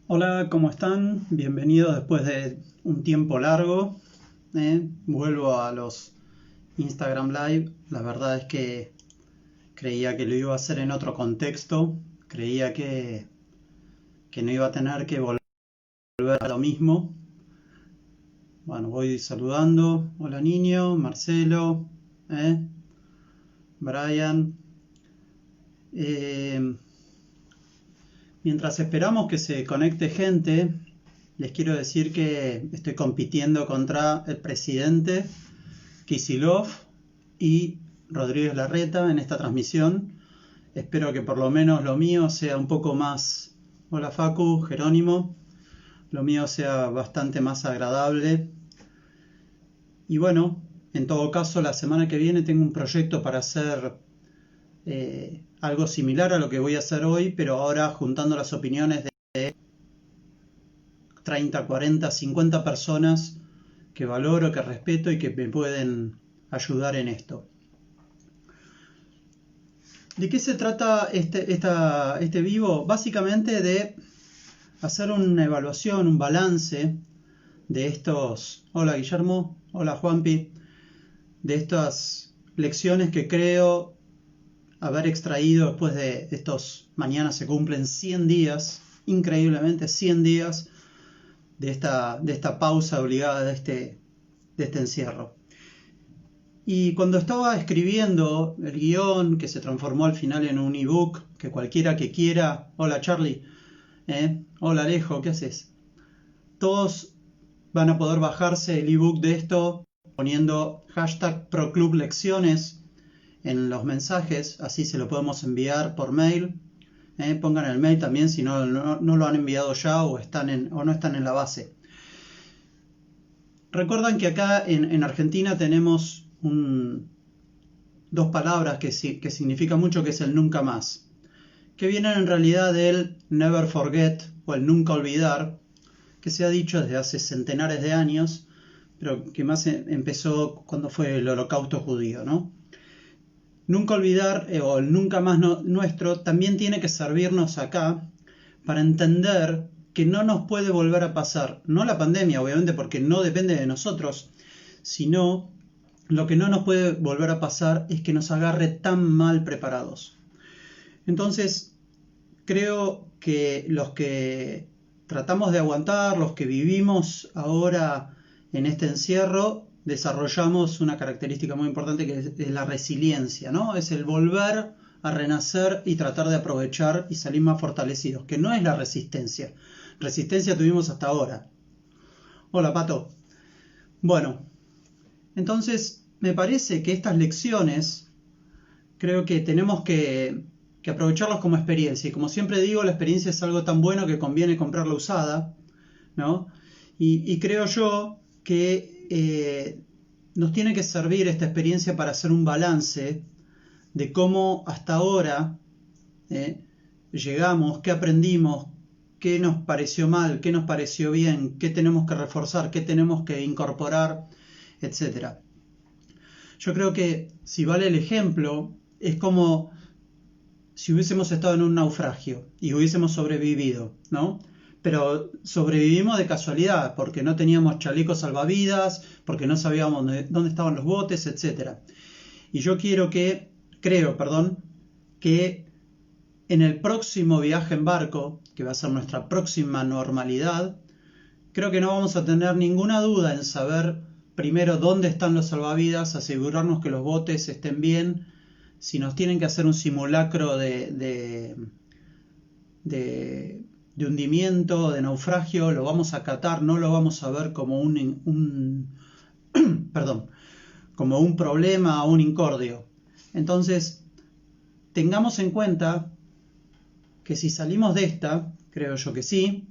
Hola, ¿cómo están? Bienvenidos después de un tiempo largo. Vuelvo a los Instagram Live. La verdad es que creía que lo iba a hacer en otro contexto. Creía que no iba a tener que volver a lo mismo. Bueno, voy saludando. Hola niño, Marcelo, Brian. Eh, Mientras esperamos que se conecte gente, les quiero decir que estoy compitiendo contra el presidente Kicillof y Rodríguez Larreta en esta transmisión. Espero que por lo menos lo mío sea un poco más... Hola Facu, Jerónimo. Lo mío sea bastante más agradable. Y bueno, en todo caso, la semana que viene tengo un proyecto para hacer algo similar a lo que voy a hacer hoy, pero ahora juntando las opiniones de 30, 40, 50 personas que valoro, que respeto y que me pueden ayudar en esto. ¿De qué se trata este vivo? Básicamente de hacer una evaluación, un balance de estos... Hola Guillermo, hola Juanpi, de estas lecciones que creo haber extraído después de estos... Mañana se cumplen 100 días, increíblemente 100 días de esta pausa obligada de este encierro. Y cuando estaba escribiendo el guión, que se transformó al final en un ebook, que cualquiera que quiera... Hola Charlie, hola Alejo, ¿qué haces? Todos van a poder bajarse el ebook de esto poniendo hashtag ProClubLecciones en los mensajes, así se lo podemos enviar por mail. Pongan el mail también si no lo han enviado ya o no están en la base. Recuerdan que acá en Argentina tenemos dos palabras que significan mucho, que es el nunca más, que vienen en realidad del never forget o el nunca olvidar, que se ha dicho desde hace centenares de años, pero que más empezó cuando fue el Holocausto judío, ¿no? Nunca olvidar o el nunca más nuestro también tiene que servirnos acá para entender que no nos puede volver a pasar, no la pandemia obviamente porque no depende de nosotros, sino lo que no nos puede volver a pasar es que nos agarre tan mal preparados. Entonces, creo que los que tratamos de aguantar, los que vivimos ahora en este encierro, desarrollamos una característica muy importante que es la resiliencia, ¿no? Es el volver a renacer y tratar de aprovechar y salir más fortalecidos, que no es la resistencia. Resistencia tuvimos hasta ahora. Hola, Pato. Bueno, entonces me parece que estas lecciones creo que tenemos que aprovecharlas como experiencia. Y como siempre digo, la experiencia es algo tan bueno que conviene comprarla usada, ¿no? Y creo yo que nos tiene que servir esta experiencia para hacer un balance de cómo hasta ahora llegamos, qué aprendimos, qué nos pareció mal, qué nos pareció bien, qué tenemos que reforzar, qué tenemos que incorporar, etcétera. Yo creo que, si vale el ejemplo, es como si hubiésemos estado en un naufragio y hubiésemos sobrevivido, ¿no? Pero sobrevivimos de casualidad, porque no teníamos chalecos salvavidas, porque no sabíamos dónde estaban los botes, etc. Y yo creo, que en el próximo viaje en barco, que va a ser nuestra próxima normalidad, creo que no vamos a tener ninguna duda en saber primero dónde están los salvavidas, asegurarnos que los botes estén bien. Si nos tienen que hacer un simulacro de hundimiento, de naufragio, lo vamos a acatar, no lo vamos a ver como como un problema o un incordio. Entonces, tengamos en cuenta que si salimos de esta, creo yo que sí,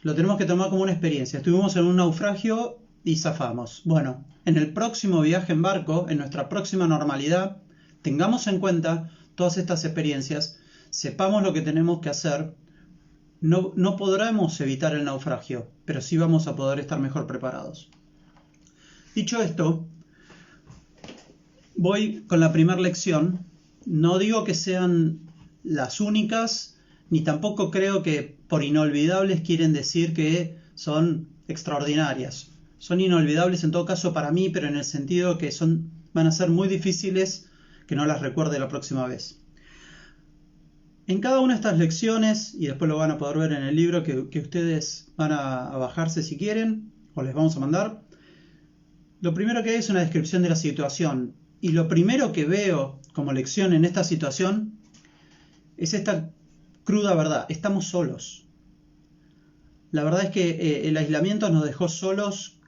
lo tenemos que tomar como una experiencia. Estuvimos en un naufragio y zafamos. Bueno, en el próximo viaje en barco, en nuestra próxima normalidad, tengamos en cuenta todas estas experiencias, sepamos lo que tenemos que hacer. No podremos evitar el naufragio, pero sí vamos a poder estar mejor preparados. Dicho esto, voy con la primera lección. No digo que sean las únicas ni tampoco creo que por inolvidables quieren decir que son extraordinarias. Son inolvidables en todo caso para mí, pero en el sentido que van a ser muy difíciles que no las recuerde la próxima vez. En cada una de estas lecciones, y después lo van a poder ver en el libro que ustedes van a bajarse si quieren, o les vamos a mandar, lo primero que hay es una descripción de la situación. Y lo primero que veo como lección en esta situación es esta cruda verdad. Estamos solos. La verdad es que el aislamiento nos dejó solos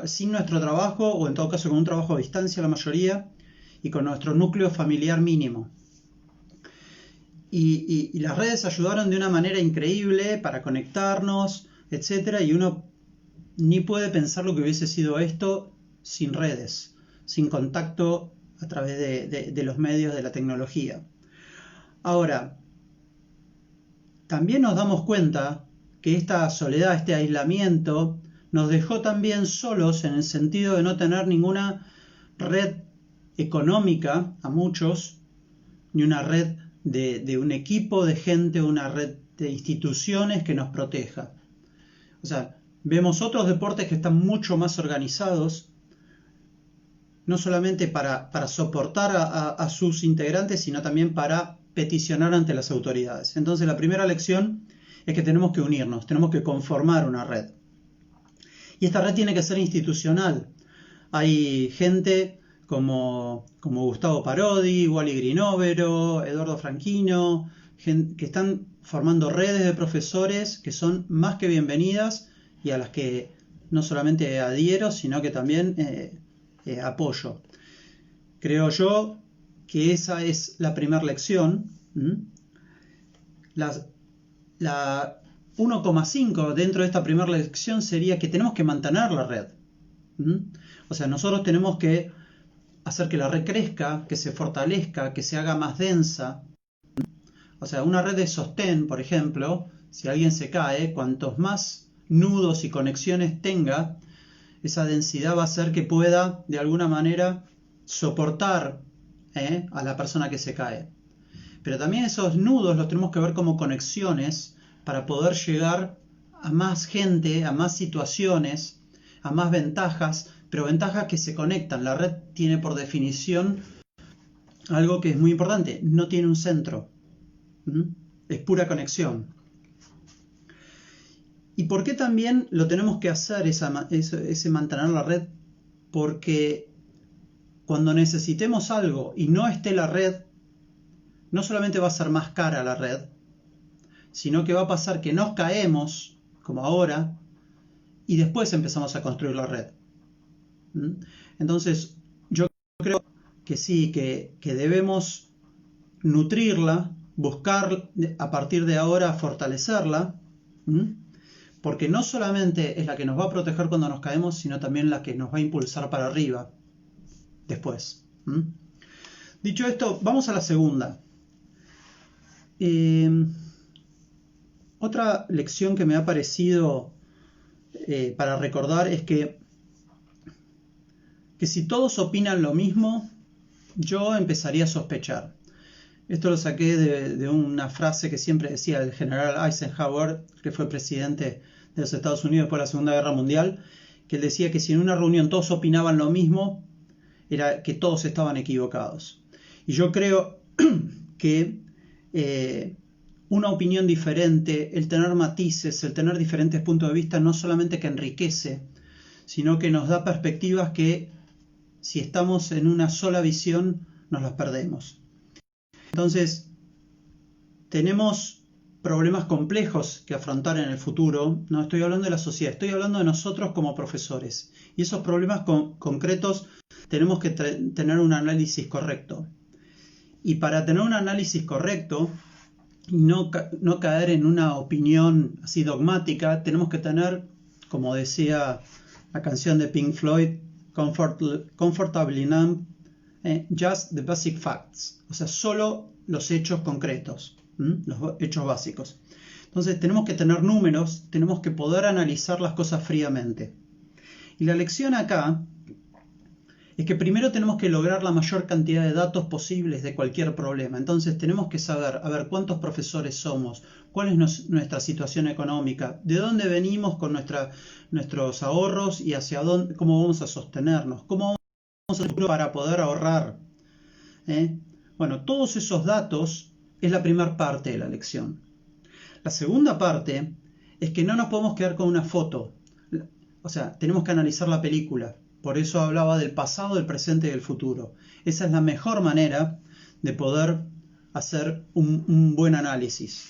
sin nuestro trabajo, o en todo caso con un trabajo a distancia la mayoría, y con nuestro núcleo familiar mínimo. Y las redes ayudaron de una manera increíble para conectarnos, etc. Y uno ni puede pensar lo que hubiese sido esto sin redes, sin contacto a través de los medios de la tecnología. Ahora, también nos damos cuenta que esta soledad, este aislamiento, nos dejó también solos en el sentido de no tener ninguna red económica a muchos, ni una red de un equipo de gente, una red de instituciones que nos proteja. O sea, vemos otros deportes que están mucho más organizados, no solamente para soportar a sus integrantes, sino también para peticionar ante las autoridades. Entonces la primera lección es que tenemos que unirnos, tenemos que conformar una red. Y esta red tiene que ser institucional. Hay gente como Gustavo Parodi, Wally Grinovero, Eduardo Franchino, que están formando redes de profesores que son más que bienvenidas y a las que no solamente adhiero, sino que también apoyo. Creo yo que esa es la primera lección. La 1,5 dentro de esta primera lección sería que tenemos que mantener la red. O sea, nosotros tenemos que hacer que la red crezca, que se fortalezca, que se haga más densa. O sea, una red de sostén, por ejemplo, si alguien se cae, cuantos más nudos y conexiones tenga, esa densidad va a hacer que pueda, de alguna manera, soportar a la persona que se cae. Pero también esos nudos los tenemos que ver como conexiones para poder llegar a más gente, a más situaciones, a más ventajas, pero ventajas que se conectan. La red tiene por definición algo que es muy importante, no tiene un centro, es pura conexión. ¿Y por qué también lo tenemos que hacer, ese mantener la red? Porque cuando necesitemos algo y no esté la red, no solamente va a ser más cara la red, sino que va a pasar que nos caemos, como ahora, y después empezamos a construir la red. Entonces, yo creo que sí, que debemos nutrirla, buscar a partir de ahora fortalecerla, porque no solamente es la que nos va a proteger cuando nos caemos, sino también la que nos va a impulsar para arriba después. Dicho esto, vamos a la segunda. Otra lección que me ha parecido para recordar es que si todos opinan lo mismo, yo empezaría a sospechar. Esto lo saqué de una frase que siempre decía el general Eisenhower, que fue presidente de los Estados Unidos después de la Segunda Guerra Mundial, que él decía que si en una reunión todos opinaban lo mismo, era que todos estaban equivocados. Y yo creo que una opinión diferente, el tener matices, el tener diferentes puntos de vista, no solamente que enriquece, sino que nos da perspectivas que si estamos en una sola visión nos las perdemos. Entonces, tenemos problemas complejos que afrontar en el futuro. No estoy hablando de la sociedad, estoy hablando de nosotros como profesores. Y esos problemas concretos tenemos que tener un análisis correcto. Y para tener un análisis correcto y no caer en una opinión así dogmática, tenemos que tener, como decía la canción de Pink Floyd, comfortably numb, just the basic facts, o sea, solo los hechos concretos, los hechos básicos. Entonces tenemos que tener números, tenemos que poder analizar las cosas fríamente. Y la lección acá es que primero tenemos que lograr la mayor cantidad de datos posibles de cualquier problema. Entonces tenemos que saber, a ver, cuántos profesores somos, cuál es nuestra situación económica, de dónde venimos con nuestros ahorros y hacia dónde, cómo vamos a sostenernos, cómo vamos a hacer para poder ahorrar. Bueno, todos esos datos es la primera parte de la lección. La segunda parte es que no nos podemos quedar con una foto. O sea, tenemos que analizar la película. Por eso hablaba del pasado, del presente y del futuro. Esa es la mejor manera de poder hacer un buen análisis.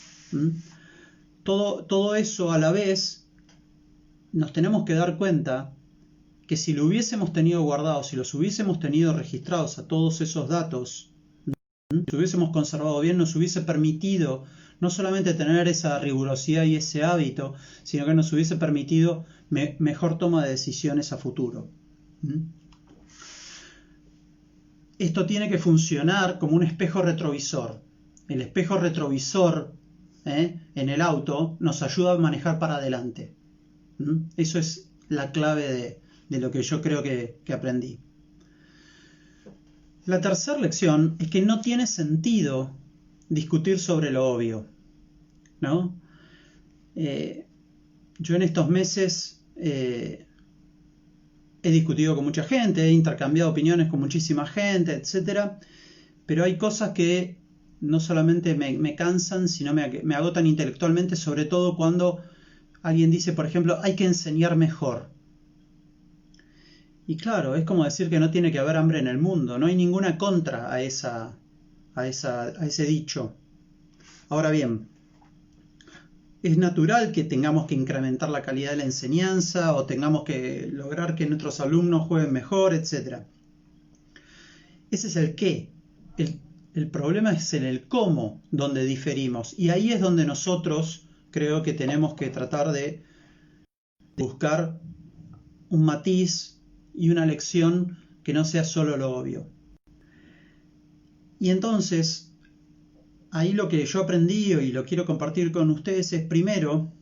Todo eso a la vez nos tenemos que dar cuenta que si lo hubiésemos tenido guardado, si los hubiésemos tenido registrados a todos esos datos, si lo hubiésemos conservado bien, nos hubiese permitido no solamente tener esa rigurosidad y ese hábito, sino que nos hubiese permitido mejor toma de decisiones a futuro. Esto tiene que funcionar como un espejo retrovisor. El espejo retrovisor en el auto nos ayuda a manejar para adelante. Eso es la clave de lo que yo creo que aprendí. La tercera lección es que no tiene sentido discutir sobre lo obvio, ¿no? Yo en estos meses he discutido con mucha gente, he intercambiado opiniones con muchísima gente, etcétera, pero hay cosas que no solamente me cansan, sino me agotan intelectualmente, sobre todo cuando alguien dice, por ejemplo, hay que enseñar mejor. Y claro, es como decir que no tiene que haber hambre en el mundo, no hay ninguna contra a ese dicho. Ahora bien, es natural que tengamos que incrementar la calidad de la enseñanza o tengamos que lograr que nuestros alumnos jueguen mejor, etc. Ese es el qué. El problema es en el cómo donde diferimos. Y ahí es donde nosotros creo que tenemos que tratar de buscar un matiz y una lección que no sea solo lo obvio. Y entonces, ahí lo que yo aprendí y lo quiero compartir con ustedes es primero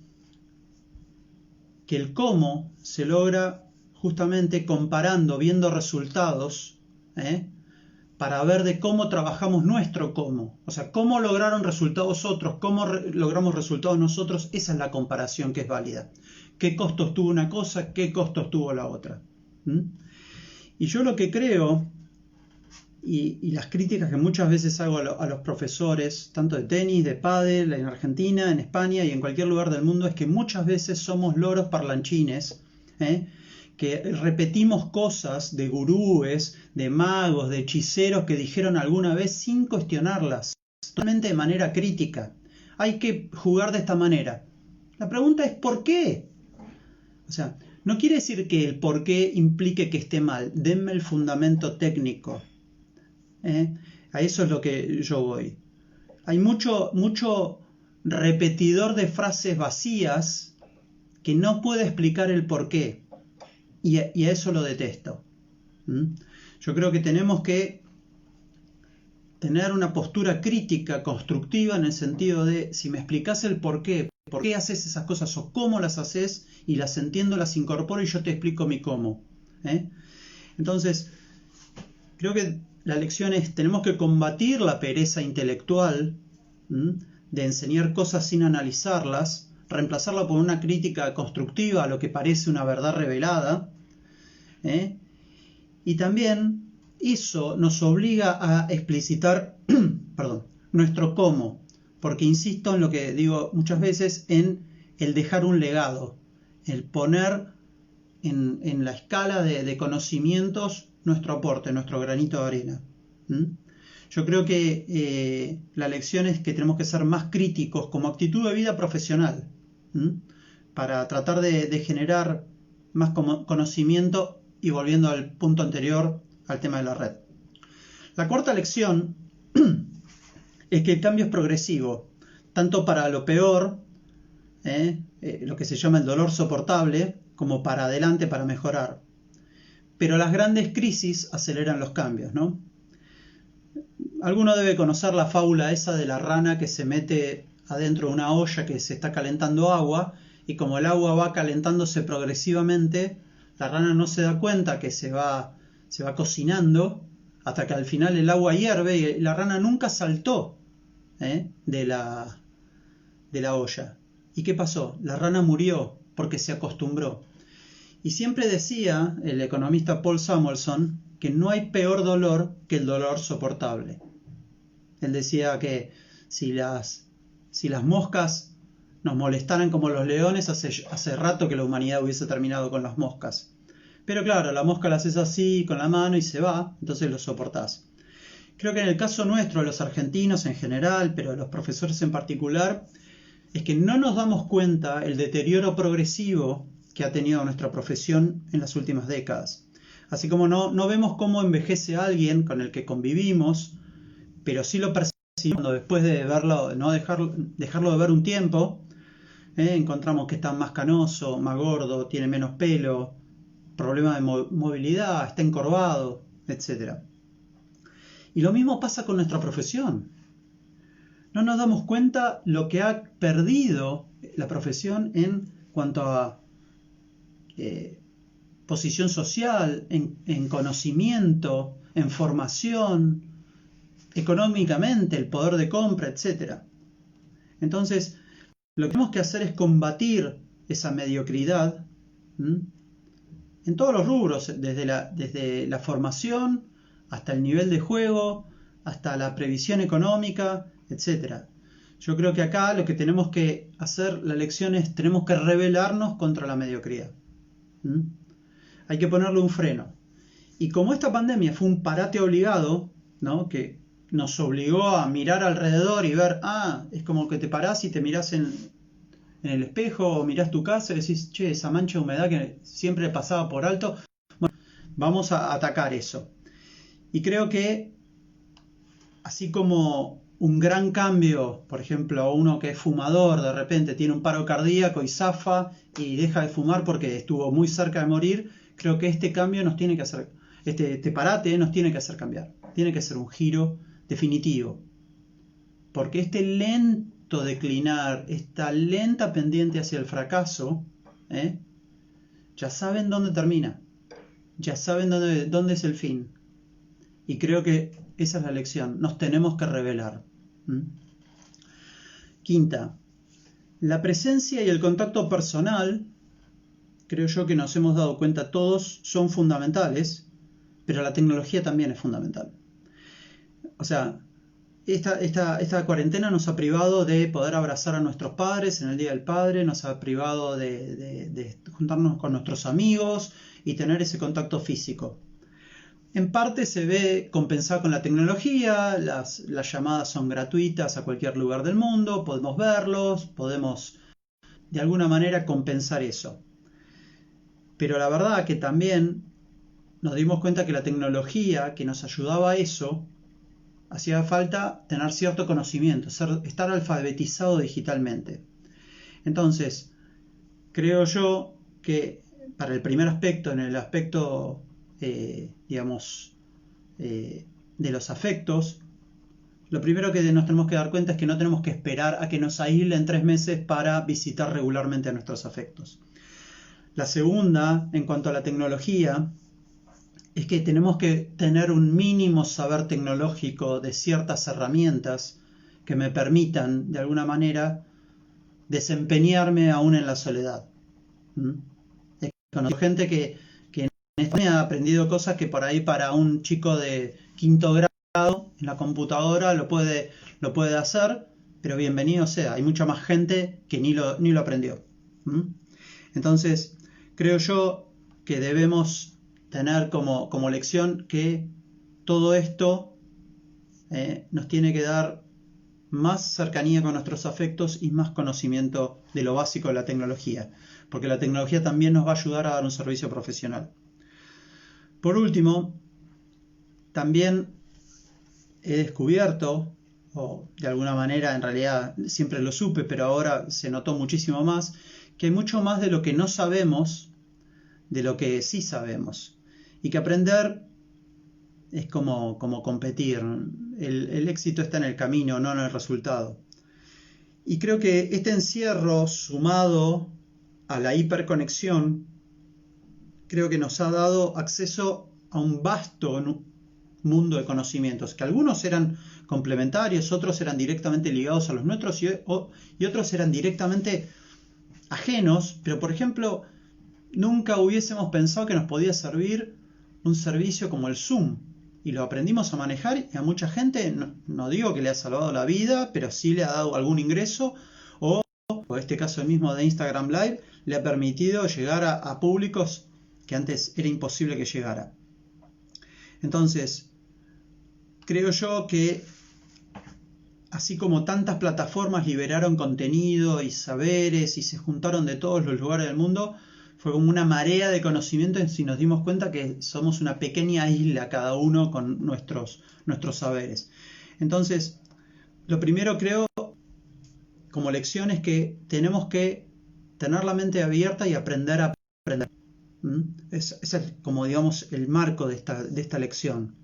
que el cómo se logra justamente comparando, viendo resultados, para ver de cómo trabajamos nuestro cómo. O sea, cómo lograron resultados otros, cómo logramos resultados nosotros, esa es la comparación que es válida. ¿Qué costos tuvo una cosa, qué costos tuvo la otra? Y yo lo que creo, y las críticas que muchas veces hago a los profesores, tanto de tenis, de pádel, en Argentina, en España y en cualquier lugar del mundo, es que muchas veces somos loros parlanchines, que repetimos cosas de gurúes, de magos, de hechiceros que dijeron alguna vez sin cuestionarlas, totalmente de manera crítica. Hay que jugar de esta manera. La pregunta es ¿por qué? O sea, no quiere decir que el por qué implique que esté mal. Denme el fundamento técnico. A eso es lo que yo voy. Hay mucho repetidor de frases vacías que no puede explicar el por qué. Y a eso lo detesto. Yo creo que tenemos que tener una postura crítica, constructiva, en el sentido de si me explicas el por qué haces esas cosas o cómo las haces y las entiendo, las incorporo y yo te explico mi cómo. Entonces, creo que la lección es, tenemos que combatir la pereza intelectual de enseñar cosas sin analizarlas, reemplazarla por una crítica constructiva a lo que parece una verdad revelada, y también eso nos obliga a explicitar nuestro cómo, porque insisto en lo que digo muchas veces, en el dejar un legado, el poner en la escala de conocimientos nuestro aporte, nuestro granito de arena. Yo creo que la lección es que tenemos que ser más críticos como actitud de vida profesional, para tratar de generar más conocimiento y volviendo al punto anterior, al tema de la red. La cuarta lección es que el cambio es progresivo, tanto para lo peor, lo que se llama el dolor soportable, como para adelante, para mejorar. Pero las grandes crisis aceleran los cambios, ¿no? Alguno debe conocer la fábula esa de la rana que se mete adentro de una olla que se está calentando agua, y como el agua va calentándose progresivamente, la rana no se da cuenta que se va se va cocinando hasta que al final el agua hierve y la rana nunca saltó de la olla. ¿Y qué pasó? La rana murió porque se acostumbró. Y siempre decía el economista Paul Samuelson que no hay peor dolor que el dolor soportable. Él decía que si las moscas nos molestaran como los leones, hace rato que la humanidad hubiese terminado con las moscas. Pero claro, la mosca la haces así con la mano y se va, entonces lo soportás. Creo que en el caso nuestro, los argentinos en general, pero los profesores en particular, es que no nos damos cuenta el deterioro progresivo que ha tenido nuestra profesión en las últimas décadas. Así como no vemos cómo envejece alguien con el que convivimos, pero sí lo percibimos cuando después de verlo, no dejarlo de ver un tiempo, encontramos que está más canoso, más gordo, tiene menos pelo, problemas de movilidad, está encorvado, etc. Y lo mismo pasa con nuestra profesión. No nos damos cuenta lo que ha perdido la profesión en cuanto a posición social, en conocimiento, en formación, económicamente, el poder de compra, etc. Entonces, lo que tenemos que hacer es combatir esa mediocridad en todos los rubros, desde la formación hasta el nivel de juego, hasta la previsión económica, etc. Yo creo que acá lo que tenemos que hacer, la lección es, tenemos que rebelarnos contra la mediocridad. Hay que ponerle un freno. Y como esta pandemia fue un parate obligado, ¿no?, que nos obligó a mirar alrededor y ver, es como que te parás y te mirás en el espejo o mirás tu casa y decís, che, esa mancha de humedad que siempre pasaba por alto, bueno, vamos a atacar eso. Y creo que así como un gran cambio, por ejemplo, uno que es fumador, de repente tiene un paro cardíaco y zafa y deja de fumar porque estuvo muy cerca de morir, creo que este cambio nos tiene que hacer, este parate nos tiene que hacer cambiar. Tiene que ser un giro definitivo. Porque este lento declinar, esta lenta pendiente hacia el fracaso, ya saben dónde termina. Ya saben dónde es el fin. Y creo que esa es la lección. Nos tenemos que revelar. Quinta, la presencia y el contacto personal, creo yo que nos hemos dado cuenta todos, son fundamentales, pero la tecnología también es fundamental. O sea, esta cuarentena nos ha privado de poder abrazar a nuestros padres en el Día del Padre, nos ha privado de juntarnos con nuestros amigos y tener ese contacto físico. En parte se ve compensado con la tecnología, las llamadas son gratuitas a cualquier lugar del mundo, podemos verlos, podemos de alguna manera compensar eso. Pero la verdad que también nos dimos cuenta que la tecnología que nos ayudaba a eso, hacía falta tener cierto conocimiento, estar alfabetizado digitalmente. Entonces, creo yo que para el primer aspecto, en el aspecto de los afectos, lo primero que nos tenemos que dar cuenta es que no tenemos que esperar a que nos aíslen 3 meses para visitar regularmente a nuestros afectos. La segunda, en cuanto a la tecnología, es que tenemos que tener un mínimo saber tecnológico de ciertas herramientas que me permitan, de alguna manera, desempeñarme aún en la soledad. He conocido gente que ha aprendido cosas que por ahí para un chico de quinto grado en la computadora lo puede hacer, pero bienvenido sea, hay mucha más gente que ni lo aprendió. Entonces, creo yo que debemos tener como lección que todo esto nos tiene que dar más cercanía con nuestros afectos y más conocimiento de lo básico de la tecnología, porque la tecnología también nos va a ayudar a dar un servicio profesional. Por último, también he descubierto, o de alguna manera en realidad siempre lo supe, pero ahora se notó muchísimo más, que hay mucho más de lo que no sabemos de lo que sí sabemos. Y que aprender es como competir. El éxito está en el camino, no en el resultado. Y creo que este encierro, sumado a la hiperconexión, creo que nos ha dado acceso a un vasto mundo de conocimientos, que algunos eran complementarios, otros eran directamente ligados a los nuestros y otros eran directamente ajenos, pero por ejemplo, nunca hubiésemos pensado que nos podía servir un servicio como el Zoom, y lo aprendimos a manejar y a mucha gente, no digo que le ha salvado la vida, pero sí le ha dado algún ingreso, o este caso mismo de Instagram Live, le ha permitido llegar a públicos que antes era imposible que llegara. Entonces, creo yo que así como tantas plataformas liberaron contenido y saberes y se juntaron de todos los lugares del mundo, fue como una marea de conocimiento y nos dimos cuenta que somos una pequeña isla cada uno con nuestros saberes. Entonces, lo primero creo como lección es que tenemos que tener la mente abierta y aprender a aprender. Ese es como digamos el marco de esta lección.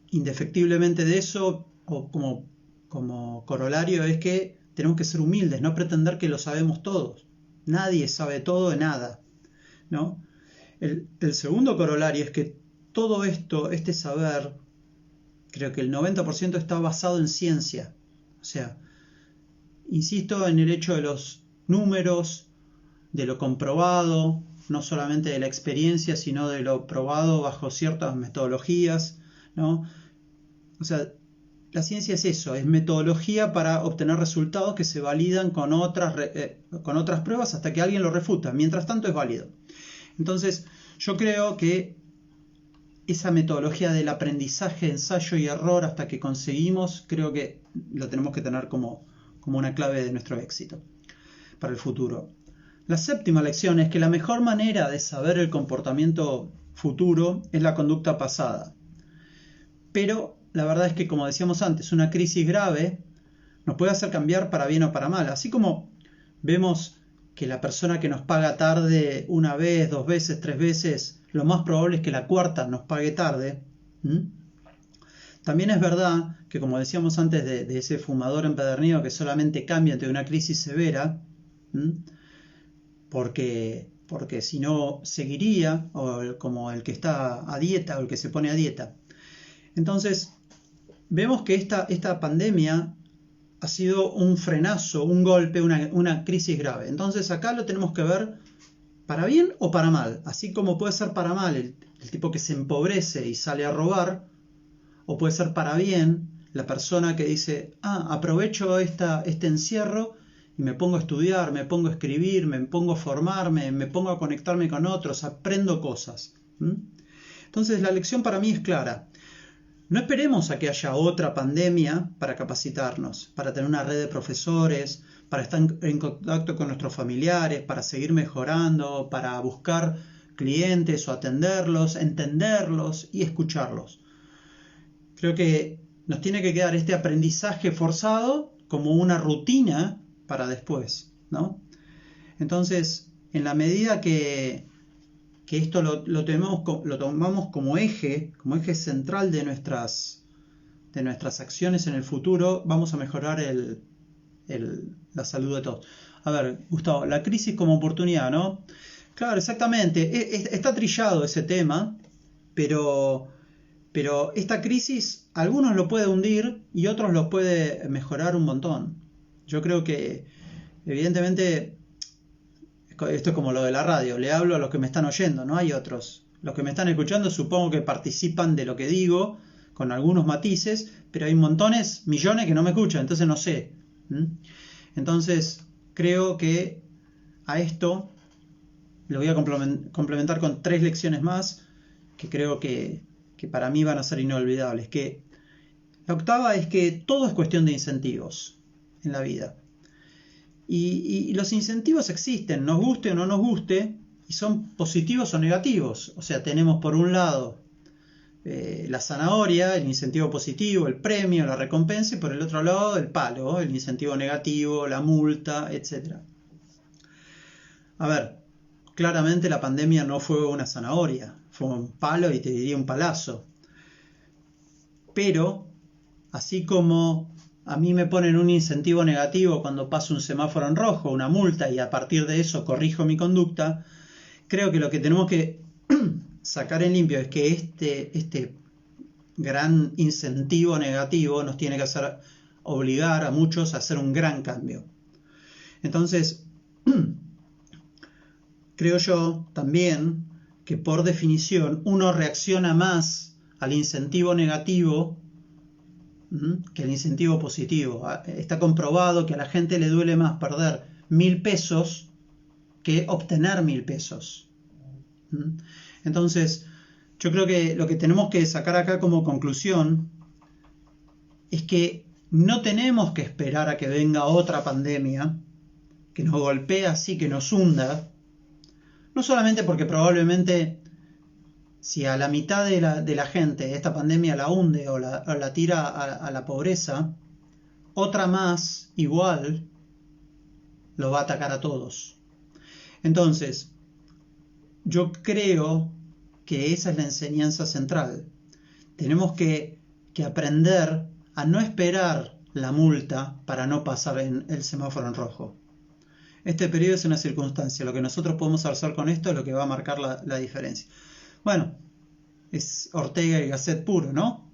Indefectiblemente de eso, o como corolario, es que tenemos que ser humildes, no pretender que lo sabemos todos. Nadie sabe todo de nada, ¿no? El segundo corolario es que todo esto, este saber, creo que el 90% está basado en ciencia. O sea, insisto en el hecho de los números, de lo comprobado, no solamente de la experiencia, sino de lo probado bajo ciertas metodologías, ¿no? O sea, la ciencia es eso, es metodología para obtener resultados que se validan con otras pruebas hasta que alguien lo refuta. Mientras tanto es válido. Entonces, yo creo que esa metodología del aprendizaje, ensayo y error hasta que conseguimos, creo que lo tenemos que tener como una clave de nuestro éxito para el futuro. La séptima lección es que la mejor manera de saber el comportamiento futuro es la conducta pasada. Pero la verdad es que, como decíamos antes, una crisis grave nos puede hacer cambiar para bien o para mal. Así como vemos que la persona que nos paga tarde una vez, 2 veces, 3 veces, lo más probable es que la cuarta nos pague tarde. También es verdad que, como decíamos antes de ese fumador empedernido que solamente cambia ante una crisis severa, porque si no seguiría, o como el que está a dieta o el que se pone a dieta. Entonces, vemos que esta pandemia ha sido un frenazo, un golpe, una crisis grave. Entonces acá lo tenemos que ver para bien o para mal. Así como puede ser para mal el tipo que se empobrece y sale a robar, o puede ser para bien la persona que dice, aprovecho este encierro y me pongo a estudiar, me pongo a escribir, me pongo a formarme, me pongo a conectarme con otros, aprendo cosas. Entonces la lección para mí es clara. No esperemos a que haya otra pandemia para capacitarnos, para tener una red de profesores, para estar en contacto con nuestros familiares, para seguir mejorando, para buscar clientes o atenderlos, entenderlos y escucharlos. Creo que nos tiene que quedar este aprendizaje forzado como una rutina para después, ¿no? Entonces, en la medida que esto lo tomamos como eje central de nuestras acciones en el futuro, vamos a mejorar la salud de todos. A ver, Gustavo, la crisis como oportunidad, ¿no? Claro, exactamente. Está trillado ese tema, pero esta crisis, algunos lo puede hundir y otros lo puede mejorar un montón. Yo creo que, evidentemente, esto es como lo de la radio, le hablo a los que me están oyendo, no hay otros. Los que me están escuchando supongo que participan de lo que digo, con algunos matices, pero hay millones que no me escuchan, entonces no sé. Entonces, creo que a esto lo voy a complementar con 3 lecciones más, que creo que para mí van a ser inolvidables. Que la octava es que todo es cuestión de incentivos en la vida. Y los incentivos existen, nos guste o no nos guste, y son positivos o negativos. O sea, tenemos por un lado la zanahoria, el incentivo positivo, el premio, la recompensa, y por el otro lado el palo, el incentivo negativo, la multa, etc. A ver, claramente la pandemia no fue una zanahoria, fue un palo y te diría un palazo. Pero, así como a mí me ponen un incentivo negativo cuando paso un semáforo en rojo, una multa, y a partir de eso corrijo mi conducta, creo que lo que tenemos que sacar en limpio es que este gran incentivo negativo nos tiene que hacer obligar a muchos a hacer un gran cambio. Entonces, creo yo también que por definición uno reacciona más al incentivo negativo que el incentivo positivo. Está comprobado que a la gente le duele más perder 1.000 pesos que obtener 1.000 pesos. Entonces, yo creo que lo que tenemos que sacar acá como conclusión es que no tenemos que esperar a que venga otra pandemia que nos golpee así, que nos hunda, no solamente porque probablemente si a la mitad de la gente esta pandemia la hunde o la tira a la pobreza, otra más igual los va a atacar a todos. Entonces, yo creo que esa es la enseñanza central. Tenemos que aprender a no esperar la multa para no pasar en el semáforo en rojo. Este periodo es una circunstancia. Lo que nosotros podemos hacer con esto es lo que va a marcar la diferencia. Bueno, es Ortega y Gasset puro, ¿no?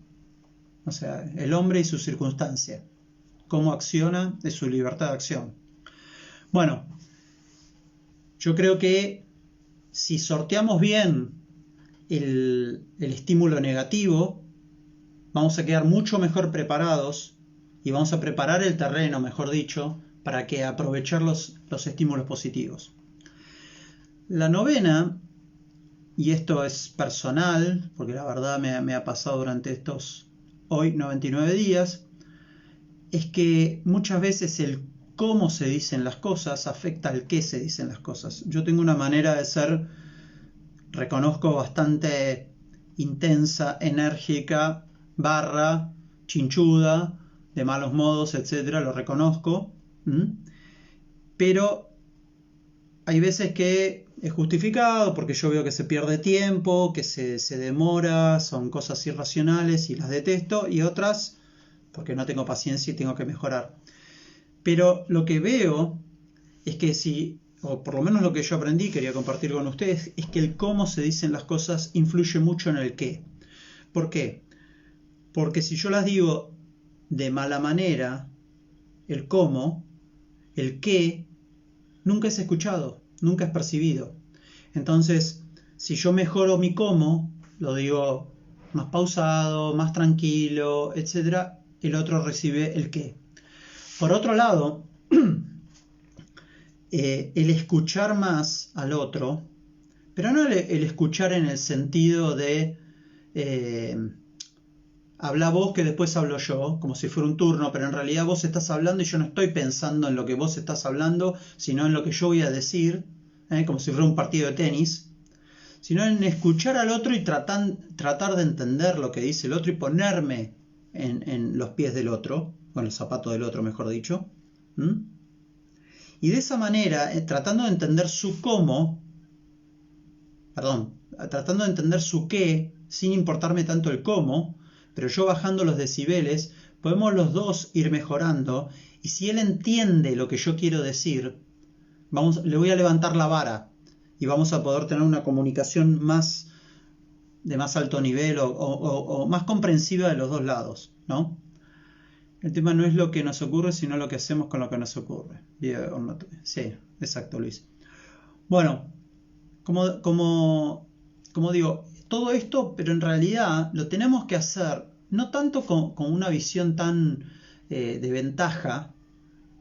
O sea, el hombre y su circunstancia. Cómo acciona es su libertad de acción. Bueno, yo creo que si sorteamos bien el estímulo negativo, vamos a quedar mucho mejor preparados y vamos a preparar el terreno, mejor dicho, para que aprovechar los estímulos positivos. La novena, y esto es personal, porque la verdad me ha pasado durante estos hoy 99 días, es que muchas veces el cómo se dicen las cosas afecta al qué se dicen las cosas. Yo tengo una manera de ser, reconozco, bastante intensa, enérgica, chinchuda, de malos modos, etcétera, lo reconozco, pero hay veces que es justificado porque yo veo que se pierde tiempo, que se demora, son cosas irracionales y las detesto, y otras porque no tengo paciencia y tengo que mejorar. Pero lo que veo es que o por lo menos lo que yo aprendí, quería compartir con ustedes, es que el cómo se dicen las cosas influye mucho en el qué. ¿Por qué? Porque si yo las digo de mala manera, el cómo, el qué, nunca es escuchado, nunca es percibido. Entonces, si yo mejoro mi cómo, lo digo más pausado, más tranquilo, etc., el otro recibe el qué. Por otro lado, el escuchar más al otro, pero no el escuchar en el sentido de habla vos que después hablo yo, como si fuera un turno, pero en realidad vos estás hablando y yo no estoy pensando en lo que vos estás hablando, sino en lo que yo voy a decir, como si fuera un partido de tenis, sino en escuchar al otro y tratar de entender lo que dice el otro y ponerme en los pies del otro, o en los zapatos del otro, mejor dicho. Y de esa manera, tratando de entender su tratando de entender su qué, sin importarme tanto el cómo, pero yo bajando los decibeles, podemos los dos ir mejorando, y si él entiende lo que yo quiero decir, le voy a levantar la vara, y vamos a poder tener una comunicación de más alto nivel o más comprensiva de los dos lados, ¿no? El tema no es lo que nos ocurre, sino lo que hacemos con lo que nos ocurre. Sí, exacto, Luis. Bueno, como digo, todo esto, pero en realidad lo tenemos que hacer no tanto con una visión tan de ventaja.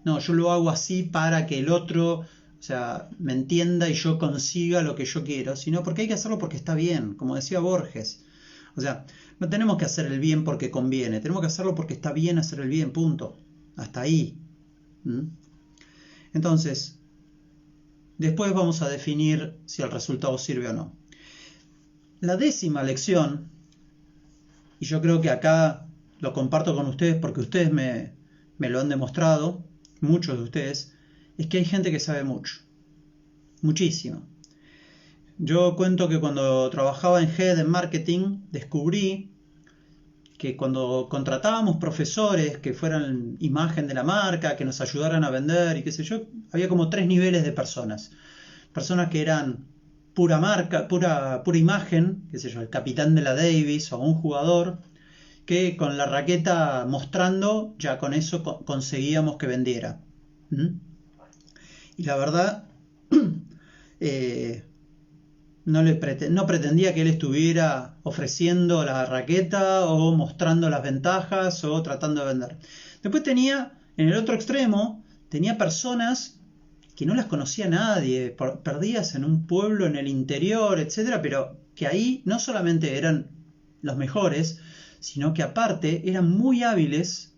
No, yo lo hago así para que el otro, me entienda y yo consiga lo que yo quiero, sino porque hay que hacerlo porque está bien, como decía Borges. No tenemos que hacer el bien porque conviene, tenemos que hacerlo porque está bien hacer el bien, punto. Hasta ahí. Entonces, después vamos a definir si el resultado sirve o no. La 10ª lección, y yo creo que acá lo comparto con ustedes porque ustedes me lo han demostrado, muchos de ustedes, es que hay gente que sabe mucho, muchísimo. Yo cuento que cuando trabajaba en Head en marketing, descubrí que cuando contratábamos profesores que fueran imagen de la marca, que nos ayudaran a vender y qué sé yo, había como 3 niveles de personas. Personas que eran pura marca, pura imagen, qué sé yo, el capitán de la Davis o un jugador que con la raqueta mostrando, ya con eso conseguíamos que vendiera. ¿Mm? Y la verdad, eh, no pretendía que él estuviera ofreciendo la raqueta o mostrando las ventajas o tratando de vender. Después tenía, en el otro extremo, tenía personas que no las conocía nadie, perdidas en un pueblo en el interior, etcétera, pero que ahí no solamente eran los mejores, sino que aparte eran muy hábiles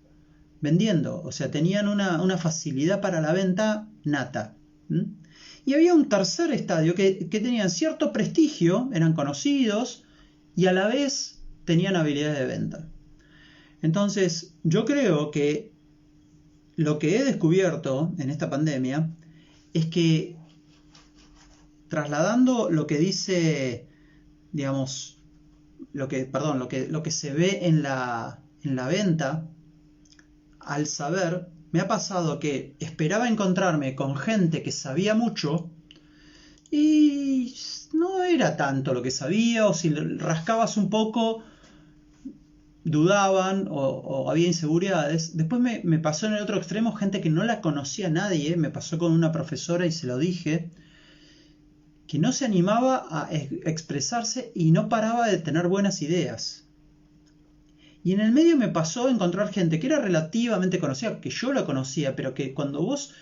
vendiendo, o sea, tenían una facilidad para la venta nata. ¿Mm? Y había un tercer estadio que tenían cierto prestigio, eran conocidos y a la vez tenían habilidades de venta. Entonces, yo creo que lo que he descubierto en esta pandemia es que, trasladando lo que dice, digamos, lo que se ve en la venta, al saber, me ha pasado que esperaba encontrarme con gente que sabía mucho y no era tanto lo que sabía, o si rascabas un poco dudaban o había inseguridades. Después me pasó en el otro extremo gente que no la conocía a nadie, me pasó con una profesora y se lo dije, que no se animaba a expresarse y no paraba de tener buenas ideas. Y en el medio me pasó encontrar gente que era relativamente conocida, que yo la conocía, pero que cuando vos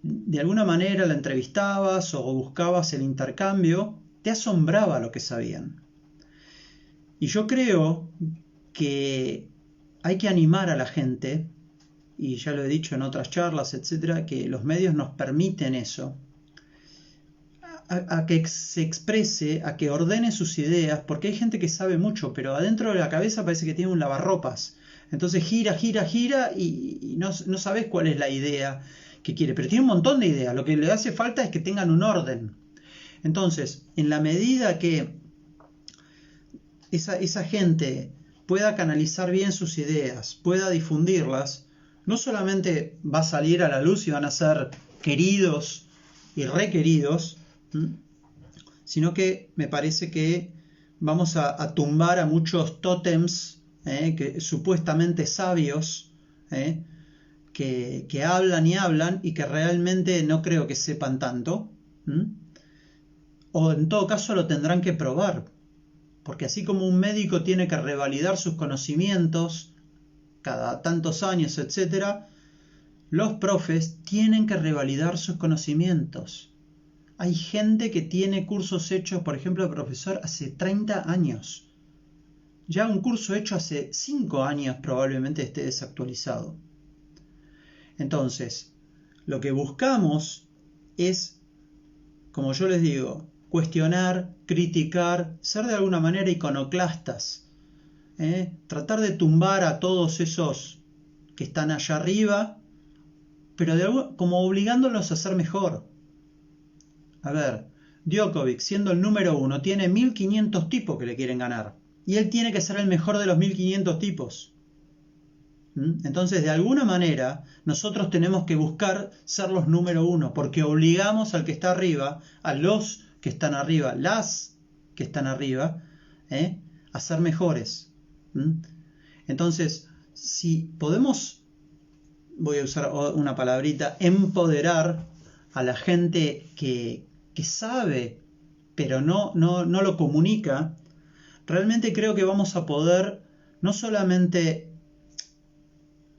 de alguna manera la entrevistabas o buscabas el intercambio, te asombraba lo que sabían. Y yo creo que hay que animar a la gente, y ya lo he dicho en otras charlas, etcétera, que los medios nos permiten eso, a que se exprese, a que ordene sus ideas, porque hay gente que sabe mucho, pero adentro de la cabeza parece que tiene un lavarropas. Entonces gira y no sabes cuál es la idea que quiere, pero tiene un montón de ideas. Lo que le hace falta es que tengan un orden. Entonces, en la medida que esa gente pueda canalizar bien sus ideas, pueda difundirlas, no solamente va a salir a la luz y van a ser queridos y requeridos, sino que me parece que vamos a tumbar a muchos tótems que supuestamente sabios, que hablan y hablan y que realmente no creo que sepan tanto, o en todo caso lo tendrán que probar, porque así como un médico tiene que revalidar sus conocimientos cada tantos años, etcétera, los profes tienen que revalidar sus conocimientos. Hay gente que tiene cursos hechos, por ejemplo, de profesor hace 30 años. Ya un curso hecho hace 5 años probablemente esté desactualizado. Entonces, lo que buscamos es, como yo les digo, cuestionar, criticar, ser de alguna manera iconoclastas, tratar de tumbar a todos esos que están allá arriba, pero como obligándolos a ser mejor. A ver, Djokovic, siendo el número 1, tiene 1500 tipos que le quieren ganar. Y él tiene que ser el mejor de los 1500 tipos. Entonces, de alguna manera, nosotros tenemos que buscar ser los número 1, porque obligamos al que está arriba, a los que están arriba, las que están arriba, a ser mejores. Entonces, si podemos, voy a usar una palabrita, empoderar a la gente que sabe, pero no lo comunica, realmente creo que vamos a poder no solamente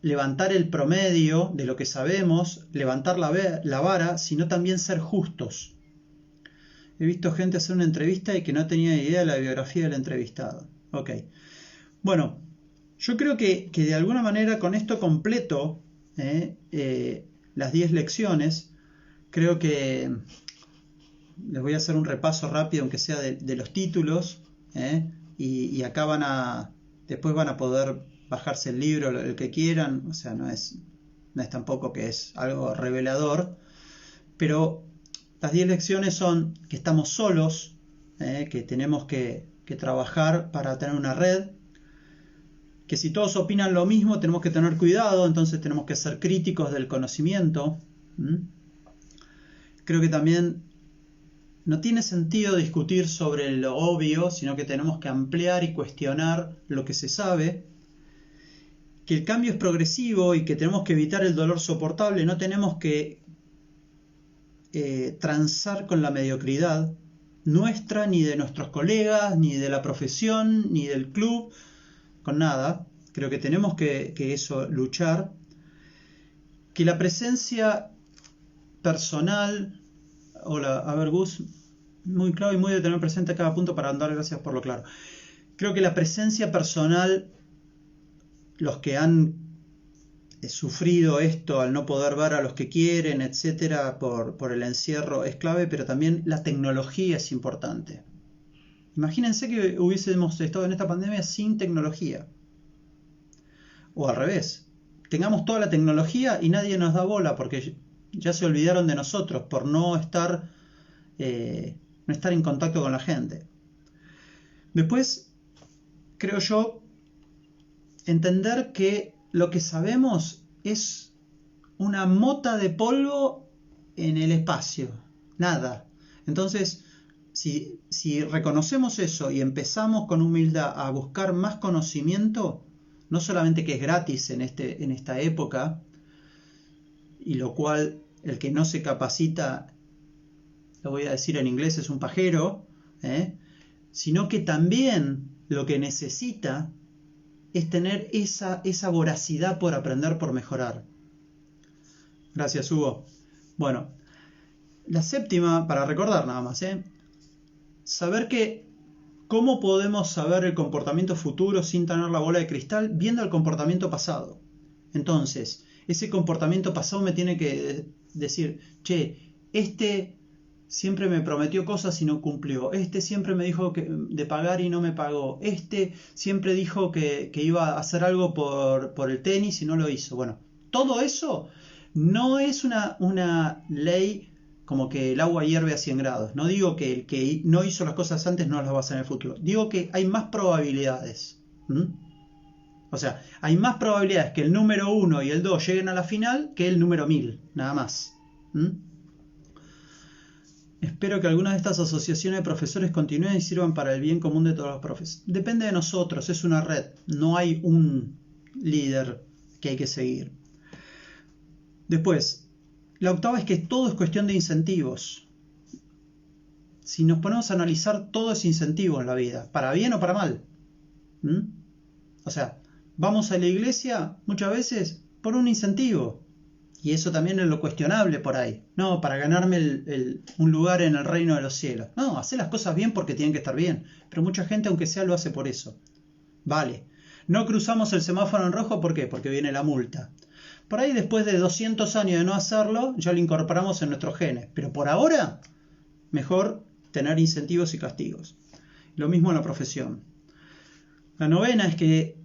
levantar el promedio de lo que sabemos, levantar la vara, sino también ser justos. He visto gente hacer una entrevista y que no tenía idea de la biografía del entrevistado. Ok. Bueno, yo creo que de alguna manera con esto completo las 10 lecciones. Creo que les voy a hacer un repaso rápido, aunque sea de los títulos, y acá después van a poder bajarse el libro, el que quieran, o sea, no es tampoco que es algo revelador, pero las 10 lecciones son que estamos solos, que tenemos que trabajar para tener una red, que si todos opinan lo mismo tenemos que tener cuidado, entonces tenemos que ser críticos del conocimiento. Creo que también no tiene sentido discutir sobre lo obvio, sino que tenemos que ampliar y cuestionar lo que se sabe, que el cambio es progresivo y que tenemos que evitar el dolor soportable, no tenemos que transar con la mediocridad nuestra, ni de nuestros colegas, ni de la profesión, ni del club, con nada. Creo que tenemos que eso, luchar. Que la presencia personal, hola, a ver Gus, muy claro y muy de tener presente cada punto para andar, gracias por lo claro. Creo que la presencia personal, los que han sufrido esto al no poder ver a los que quieren, etcétera, por el encierro, es clave, pero también la tecnología es importante. Imagínense que hubiésemos estado en esta pandemia sin tecnología. O al revés, tengamos toda la tecnología y nadie nos da bola porque ya se olvidaron de nosotros por no estar en contacto con la gente. Después, creo yo, entender que lo que sabemos es una mota de polvo en el espacio, nada. Entonces, si reconocemos eso y empezamos con humildad a buscar más conocimiento, no solamente que es gratis en esta época, y lo cual el que no se capacita, lo voy a decir en inglés, es un pajero, sino que también lo que necesita es tener esa voracidad por aprender, por mejorar. Gracias, Hugo. Bueno, la séptima, para recordar nada más, saber que ¿cómo podemos saber el comportamiento futuro sin tener la bola de cristal? Viendo el comportamiento pasado. Entonces, ese comportamiento pasado me tiene que decir, che, siempre me prometió cosas y no cumplió. Siempre me dijo de pagar y no me pagó. Siempre dijo que iba a hacer algo por el tenis y no lo hizo. Bueno, todo eso no es una ley como que el agua hierve a 100 grados. No digo que el que no hizo las cosas antes no las va a hacer en el futuro. Digo que hay más probabilidades. O sea, hay más probabilidades que el número 1 y el 2 lleguen a la final que el número 1000. Nada más. Espero que algunas de estas asociaciones de profesores continúen y sirvan para el bien común de todos los profes. Depende de nosotros, es una red. No hay un líder que hay que seguir. Después, la octava es que todo es cuestión de incentivos. Si nos ponemos a analizar, todo es incentivo en la vida, para bien o para mal. O sea, vamos a la iglesia muchas veces por un incentivo. Y eso también es lo cuestionable por ahí. No, para ganarme un lugar en el reino de los cielos. No, hacer las cosas bien porque tienen que estar bien. Pero mucha gente, aunque sea, lo hace por eso. Vale. No cruzamos el semáforo en rojo, ¿por qué? Porque viene la multa. Por ahí, después de 200 años de no hacerlo, ya lo incorporamos en nuestros genes. Pero por ahora, mejor tener incentivos y castigos. Lo mismo en la profesión. La novena es que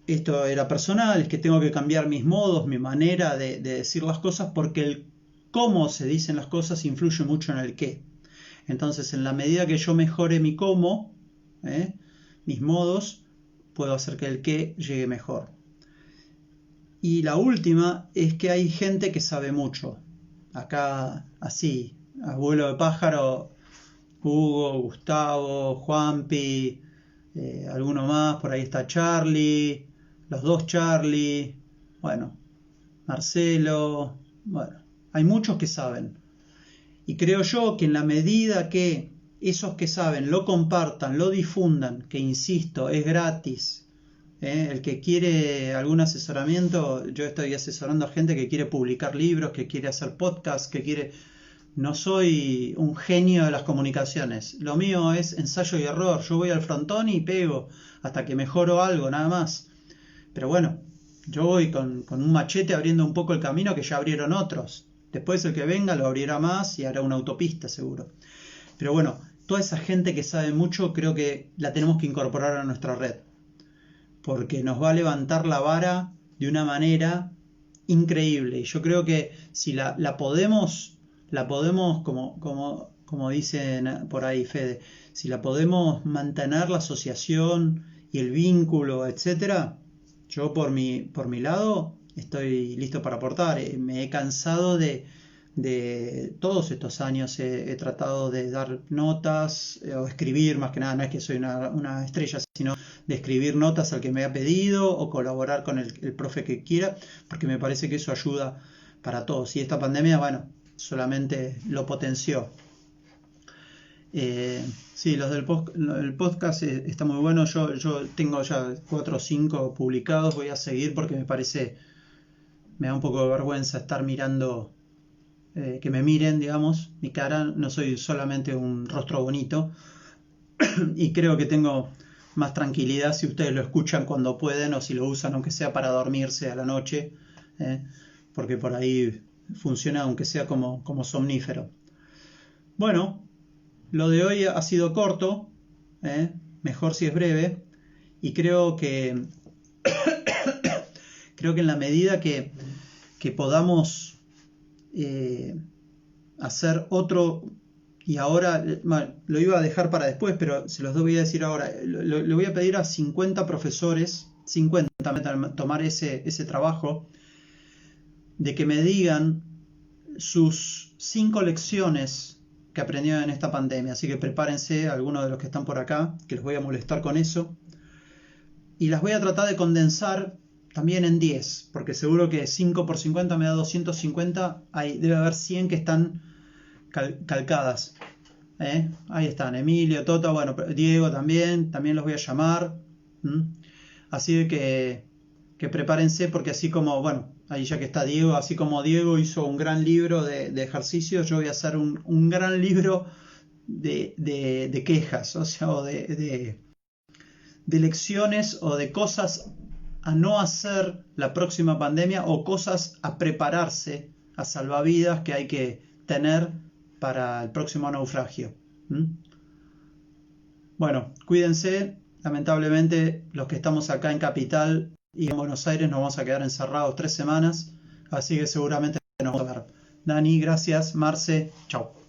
esto era personal, es que tengo que cambiar mis modos, mi manera de decir las cosas, porque el cómo se dicen las cosas influye mucho en el qué. Entonces, en la medida que yo mejore mi cómo, mis modos, puedo hacer que el qué llegue mejor. Y la última es que hay gente que sabe mucho. Acá, así, abuelo de pájaro, Hugo, Gustavo, Juanpi, alguno más, por ahí está Charlie, los dos Charlie, bueno, Marcelo, bueno, hay muchos que saben. Y creo yo que en la medida que esos que saben lo compartan, lo difundan, que insisto, es gratis. El que quiere algún asesoramiento, yo estoy asesorando a gente que quiere publicar libros, que quiere hacer podcasts, que quiere... No soy un genio de las comunicaciones. Lo mío es ensayo y error. Yo voy al frontón y pego hasta que mejoro algo, nada más. Pero bueno, yo voy con un machete abriendo un poco el camino que ya abrieron otros. Después el que venga lo abrirá más y hará una autopista seguro. Pero bueno, toda esa gente que sabe mucho creo que la tenemos que incorporar a nuestra red. Porque nos va a levantar la vara de una manera increíble. Y yo creo que si la podemos, como dicen por ahí, Fede, si la podemos mantener la asociación y el vínculo, etcétera, yo por mi lado estoy listo para aportar. Me he cansado de de todos estos años he tratado de dar notas o escribir, más que nada, no es que soy una estrella, sino de escribir notas al que me ha pedido o colaborar con el profe que quiera, porque me parece que eso ayuda para todos. Y esta pandemia, bueno, solamente lo potenció. Sí, el podcast está muy bueno. Yo tengo ya 4 o 5 publicados. Voy a seguir porque me da un poco de vergüenza estar mirando, que me miren, digamos, mi cara. No soy solamente un rostro bonito. Y creo que tengo más tranquilidad si ustedes lo escuchan cuando pueden o si lo usan aunque sea para dormirse a la noche, porque por ahí funciona aunque sea como somnífero. Bueno, lo de hoy ha sido corto, mejor si es breve, y creo que en la medida que podamos hacer otro, y ahora lo iba a dejar para después, pero se los voy a decir ahora, le voy a pedir a 50 profesores, 50, tomar ese trabajo, de que me digan sus 5 lecciones que aprendieron en esta pandemia. Así que prepárense, algunos de los que están por acá, que les voy a molestar con eso. Y las voy a tratar de condensar también en 10, porque seguro que 5 por 50 me da 250. Debe haber 100 que están calcadas. Ahí están, Emilio, Tota, bueno, Diego también los voy a llamar. Así que prepárense, porque así como, bueno, ahí ya que está Diego, así como Diego hizo un gran libro de ejercicios, yo voy a hacer un gran libro de quejas, o sea, o de lecciones o de cosas a no hacer la próxima pandemia o cosas a prepararse, a salvavidas que hay que tener para el próximo naufragio. Bueno, cuídense. Lamentablemente los que estamos acá en Capital y en Buenos Aires nos vamos a quedar encerrados 3 semanas, así que seguramente nos vamos a ver. Dani, gracias. Marce, chao.